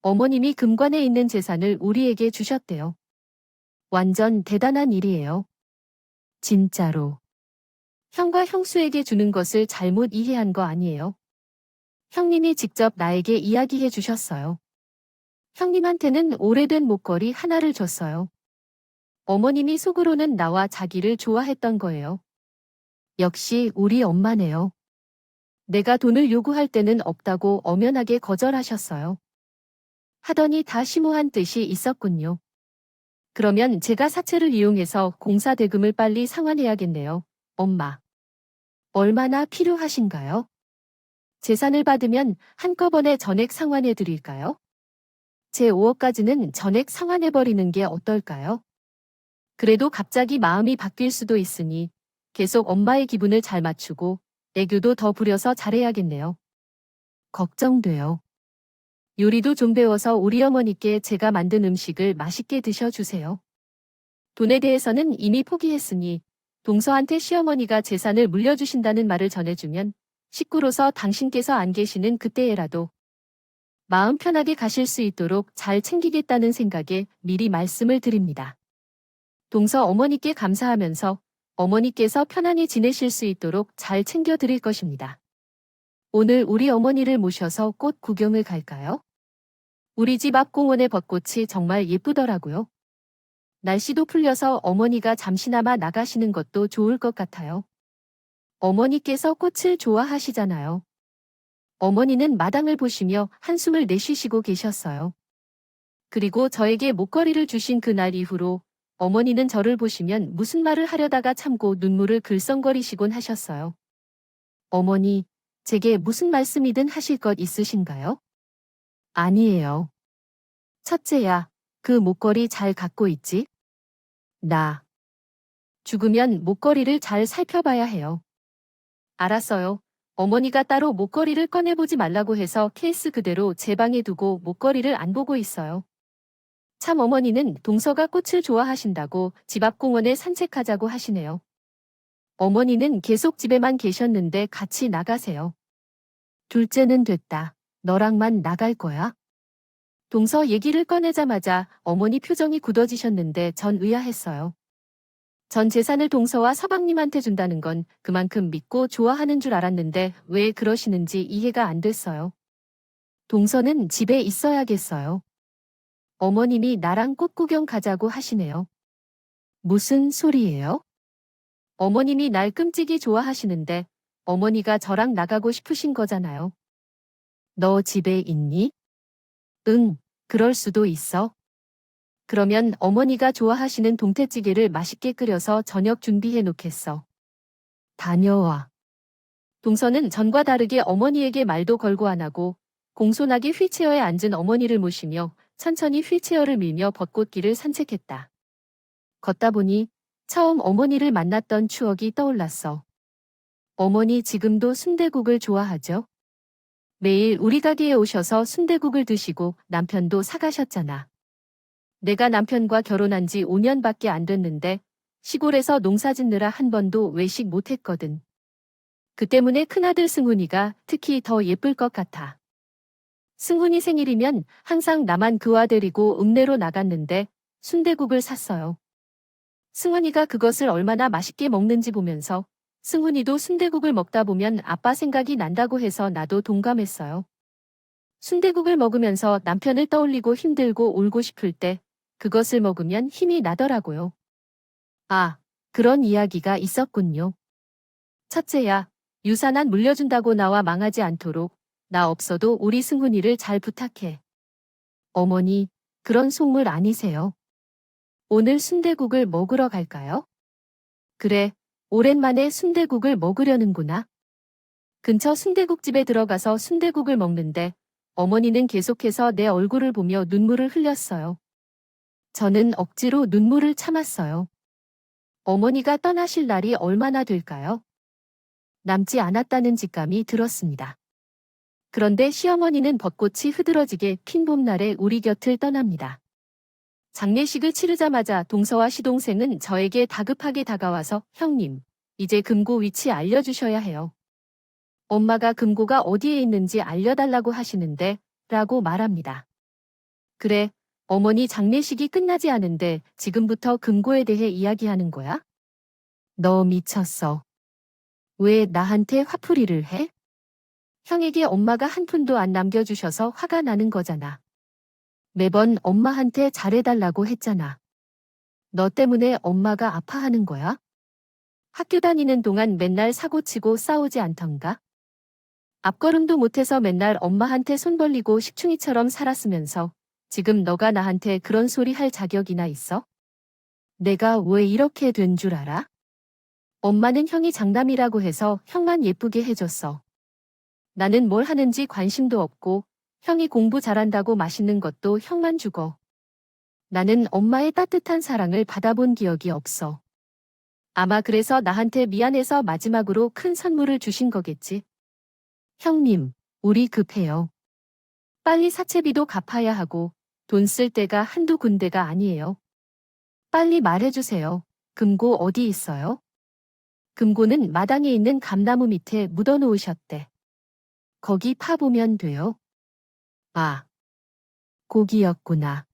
Speaker 1: 어머님이 금관에 있는 재산을 우리에게 주셨대요. 완전 대단한 일이에요. 진짜로. 형과 형수에게 주는 것을 잘못 이해한 거 아니에요. 형님이 직접 나에게 이야기해 주셨어요. 형님한테는 오래된 목걸이 하나를 줬어요. 어머님이 속으로는 나와 자기를 좋아했던 거예요. 역시 우리 엄마네요. 내가 돈을 요구할 때는 없다고 엄연하게 거절하셨어요. 하더니 다 심오한 뜻이 있었군요. 그러면 제가 사채를 이용해서 공사 대금을 빨리 상환해야겠네요. 엄마. 얼마나 필요하신가요? 재산을 받으면 한꺼번에 전액 상환해 드릴까요? 제 5억까지는 전액 상환해 버리는 게 어떨까요? 그래도 갑자기 마음이 바뀔 수도 있으니 계속 엄마의 기분을 잘 맞추고 애교도 더 부려서 잘해야겠네요. 걱정돼요. 요리도 좀 배워서 우리 어머니께 제가 만든 음식을 맛있게 드셔주세요. 돈에 대해서는 이미 포기했으니 동서한테 시어머니가 재산을 물려주신다는 말을 전해주면 식구로서 당신께서 안 계시는 그때에라도 마음 편하게 가실 수 있도록 잘 챙기겠다는 생각에 미리 말씀을 드립니다. 동서 어머니께 감사하면서 어머니께서 편안히 지내실 수 있도록 잘 챙겨드릴 것입니다. 오늘 우리 어머니를 모셔서 꽃 구경을 갈까요? 우리 집 앞 공원의 벚꽃이 정말 예쁘더라고요. 날씨도 풀려서 어머니가 잠시나마 나가시는 것도 좋을 것 같아요. 어머니께서 꽃을 좋아하시잖아요. 어머니는 마당을 보시며 한숨을 내쉬시고 계셨어요. 그리고 저에게 목걸이를 주신 그날 이후로 어머니는 저를 보시면 무슨 말을 하려다가 참고 눈물을 글썽거리시곤 하셨어요. 어머니, 제게 무슨 말씀이든 하실 것 있으신가요? 아니에요. 첫째야, 그 목걸이 잘 갖고 있지? 나. 죽으면 목걸이를 잘 살펴봐야 해요. 알았어요. 어머니가 따로 목걸이를 꺼내보지 말라고 해서 케이스 그대로 제 방에 두고 목걸이를 안 보고 있어요. 참 어머니는 동서가 꽃을 좋아하신다고 집 앞 공원에 산책하자고 하시네요. 어머니는 계속 집에만 계셨는데 같이 나가세요. 둘째는 됐다. 너랑만 나갈 거야? 동서 얘기를 꺼내자마자 어머니 표정이 굳어지셨는데 전 의아했어요. 전 재산을 동서와 서방님한테 준다는 건 그만큼 믿고 좋아하는 줄 알았는데 왜 그러시는지 이해가 안 됐어요. 동서는 집에 있어야겠어요. 어머님이 나랑 꽃 구경 가자고 하시네요. 무슨 소리예요? 어머님이 날 끔찍이 좋아하시는데 어머니가 저랑 나가고 싶으신 거잖아요. 너 집에 있니? 응, 그럴 수도 있어. 그러면 어머니가 좋아하시는 동태찌개를 맛있게 끓여서 저녁 준비해 놓겠어. 다녀와. 동서는 전과 다르게 어머니에게 말도 걸고 안 하고 공손하게 휠체어에 앉은 어머니를 모시며 천천히 휠체어를 밀며 벚꽃길을 산책했다. 걷다 보니 처음 어머니를 만났던 추억이 떠올랐어. 어머니 지금도 순댓국을 좋아하죠? 매일 우리 가게에 오셔서 순댓국을 드시고 남편도 사가셨잖아. 내가 남편과 결혼한 지 5년밖에 안 됐는데 시골에서 농사 짓느라 한 번도 외식 못했거든. 그 때문에 큰아들 승훈이가 특히 더 예쁠 것 같아. 승훈이 생일이면 항상 나만 그와 데리고 읍내로 나갔는데 순댓국을 샀어요. 승훈이가 그것을 얼마나 맛있게 먹는지 보면서 승훈이도 순댓국을 먹다 보면 아빠 생각이 난다고 해서 나도 동감했어요. 순댓국을 먹으면서 남편을 떠올리고 힘들고 울고 싶을 때 그것을 먹으면 힘이 나더라고요. 아, 그런 이야기가 있었군요. 첫째야, 유산한 물려준다고 나와 망하지 않도록 나 없어도 우리 승훈이를 잘 부탁해. 어머니, 그런 속물 아니세요? 오늘 순댓국을 먹으러 갈까요? 그래, 오랜만에 순댓국을 먹으려는구나. 근처 순댓국집에 들어가서 순댓국을 먹는데 어머니는 계속해서 내 얼굴을 보며 눈물을 흘렸어요. 저는 억지로 눈물을 참았어요. 어머니가 떠나실 날이 얼마나 될까요? 남지 않았다는 직감이 들었습니다. 그런데 시어머니는 벚꽃이 흐드러지게 핀 봄날에 우리 곁을 떠납니다. 장례식을 치르자마자 동서와 시동생은 저에게 다급하게 다가와서 형님, 이제 금고 위치 알려주셔야 해요. 엄마가 금고가 어디에 있는지 알려달라고 하시는데 라고 말합니다. 그래, 어머니 장례식이 끝나지 않은데 지금부터 금고에 대해 이야기하는 거야? 너 미쳤어. 왜 나한테 화풀이를 해? 형에게 엄마가 한 푼도 안 남겨주셔서 화가 나는 거잖아. 매번 엄마한테 잘해달라고 했잖아. 너 때문에 엄마가 아파하는 거야? 학교 다니는 동안 맨날 사고치고 싸우지 않던가? 앞걸음도 못해서 맨날 엄마한테 손 벌리고 식충이처럼 살았으면서 지금 너가 나한테 그런 소리 할 자격이나 있어? 내가 왜 이렇게 된 줄 알아? 엄마는 형이 장남이라고 해서 형만 예쁘게 해줬어. 나는 뭘 하는지 관심도 없고 형이 공부 잘한다고 맛있는 것도 형만 주고. 나는 엄마의 따뜻한 사랑을 받아본 기억이 없어. 아마 그래서 나한테 미안해서 마지막으로 큰 선물을 주신 거겠지. 형님, 우리 급해요. 빨리 사채비도 갚아야 하고 돈 쓸 데가 한두 군데가 아니에요. 빨리 말해주세요. 금고 어디 있어요? 금고는 마당에 있는 감나무 밑에 묻어놓으셨대. 거기 파보면 돼요. 아, 거기였구나.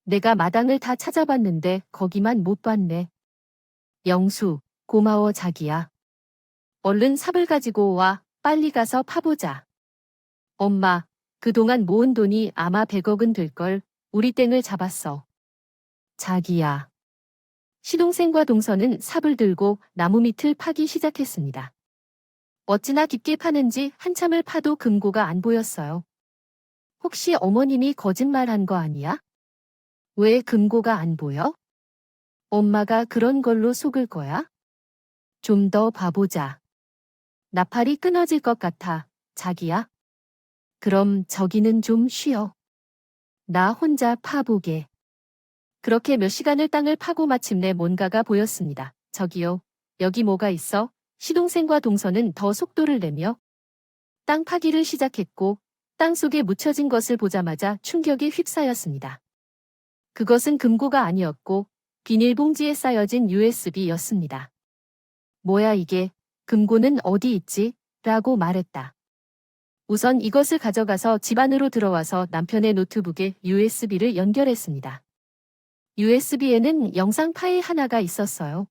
Speaker 1: 내가 마당을 다 찾아봤는데 거기만 못 봤네. 영수, 고마워 자기야. 얼른 삽을 가지고 와, 빨리 가서 파보자. 엄마, 그동안 모은 돈이 아마 100억은 될걸. 우리 땡을 잡았어. 자기야. 시동생과 동서는 삽을 들고 나무 밑을 파기 시작했습니다. 어찌나 깊게 파는지 한참을 파도 금고가 안 보였어요. 혹시 어머님이 거짓말한 거 아니야? 왜 금고가 안 보여? 엄마가 그런 걸로 속을 거야? 좀 더 봐보자. 나팔이 끊어질 것 같아, 자기야. 그럼 저기는 좀 쉬어. 나 혼자 파보게. 그렇게 몇 시간을 땅을 파고 마침내 뭔가가 보였습니다. 저기요, 여기 뭐가 있어? 시동생과 동서는 더 속도를 내며 땅 파기를 시작했고 땅 속에 묻혀진 것을 보자마자 충격에 휩싸였습니다. 그것은 금고가 아니었고 비닐봉지에 쌓여진 USB였습니다. 뭐야 이게, 금고는 어디 있지? 라고 말했다. 우선 이것을 가져가서 집 안으로 들어와서 남편의 노트북에 USB를 연결했습니다. USB에는 영상 파일 하나가 있었어요.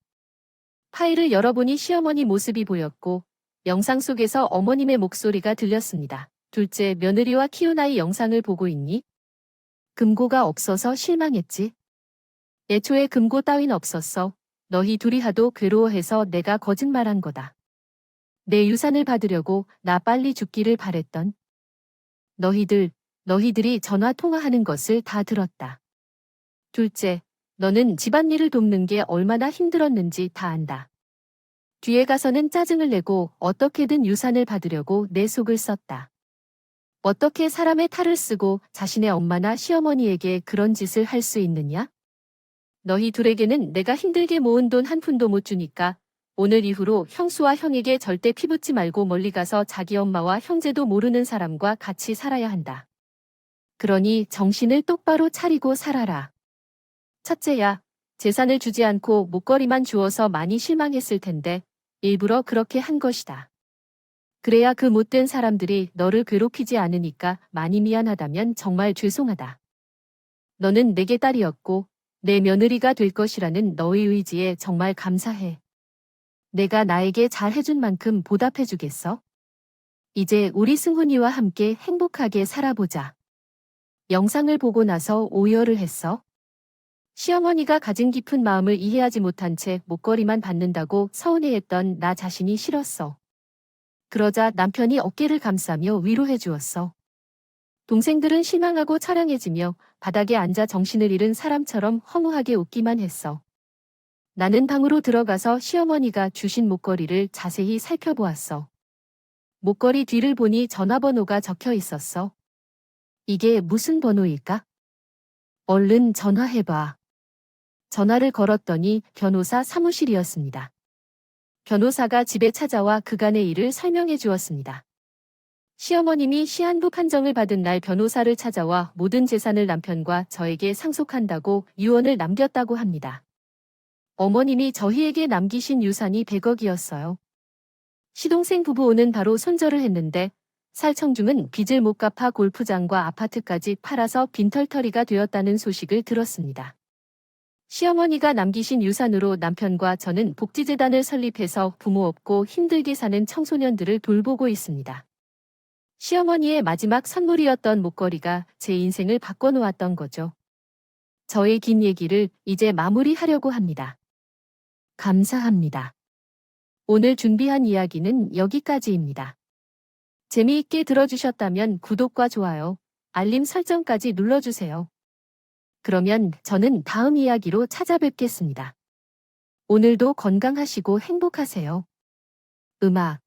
Speaker 1: 파일을 열어보니 시어머니 모습이 보였고 영상 속에서 어머님의 목소리가 들렸습니다. 둘째, 며느리와 키운 아이 영상을 보고 있니? 금고가 없어서 실망했지. 애초에 금고 따윈 없었어. 너희 둘이 하도 괴로워해서 내가 거짓말한 거다. 내 유산을 받으려고 나 빨리 죽기를 바랬던. 너희들이 전화 통화하는 것을 다 들었다. 둘째, 너는 집안일을 돕는 게 얼마나 힘들었는지 다 안다. 뒤에 가서는 짜증을 내고 어떻게든 유산을 받으려고 내 속을 썼다. 어떻게 사람의 탈을 쓰고 자신의 엄마나 시어머니에게 그런 짓을 할 수 있느냐? 너희 둘에게는 내가 힘들게 모은 돈 한 푼도 못 주니까 오늘 이후로 형수와 형에게 절대 피붙지 말고 멀리 가서 자기 엄마와 형제도 모르는 사람과 같이 살아야 한다. 그러니 정신을 똑바로 차리고 살아라. 첫째야, 재산을 주지 않고 목걸이만 주어서 많이 실망했을 텐데 일부러 그렇게 한 것이다. 그래야 그 못된 사람들이 너를 괴롭히지 않으니까 많이 미안하다면 정말 죄송하다. 너는 내게 딸이었고 내 며느리가 될 것이라는 너의 의지에 정말 감사해. 내가 나에게 잘 해준 만큼 보답해주겠어? 이제 우리 승훈이와 함께 행복하게 살아보자. 영상을 보고 나서 오열을 했어. 시어머니가 가진 깊은 마음을 이해하지 못한 채 목걸이만 받는다고 서운해했던 나 자신이 싫었어. 그러자 남편이 어깨를 감싸며 위로해 주었어. 동생들은 실망하고 처량해지며 바닥에 앉아 정신을 잃은 사람처럼 허무하게 웃기만 했어. 나는 방으로 들어가서 시어머니가 주신 목걸이를 자세히 살펴보았어. 목걸이 뒤를 보니 전화번호가 적혀 있었어. 이게 무슨 번호일까? 얼른 전화해봐. 전화를 걸었더니 변호사 사무실이었습니다. 변호사가 집에 찾아와 그간의 일을 설명해 주었습니다. 시어머님이 시한부 판정을 받은 날 변호사를 찾아와 모든 재산을 남편과 저에게 상속한다고 유언을 남겼다고 합니다. 어머님이 저희에게 남기신 유산이 100억이었어요. 시동생 부부는 바로 손절을 했는데 살청중은 빚을 못 갚아 골프장과 아파트까지 팔아서 빈털터리가 되었다는 소식을 들었습니다. 시어머니가 남기신 유산으로 남편과 저는 복지재단을 설립해서 부모 없고 힘들게 사는 청소년들을 돌보고 있습니다. 시어머니의 마지막 선물이었던 목걸이가 제 인생을 바꿔놓았던 거죠. 저의 긴 얘기를 이제 마무리하려고 합니다. 감사합니다. 오늘 준비한 이야기는 여기까지입니다. 재미있게 들어주셨다면 구독과 좋아요, 알림 설정까지 눌러주세요. 그러면 저는 다음 이야기로 찾아뵙겠습니다. 오늘도 건강하시고 행복하세요. 음악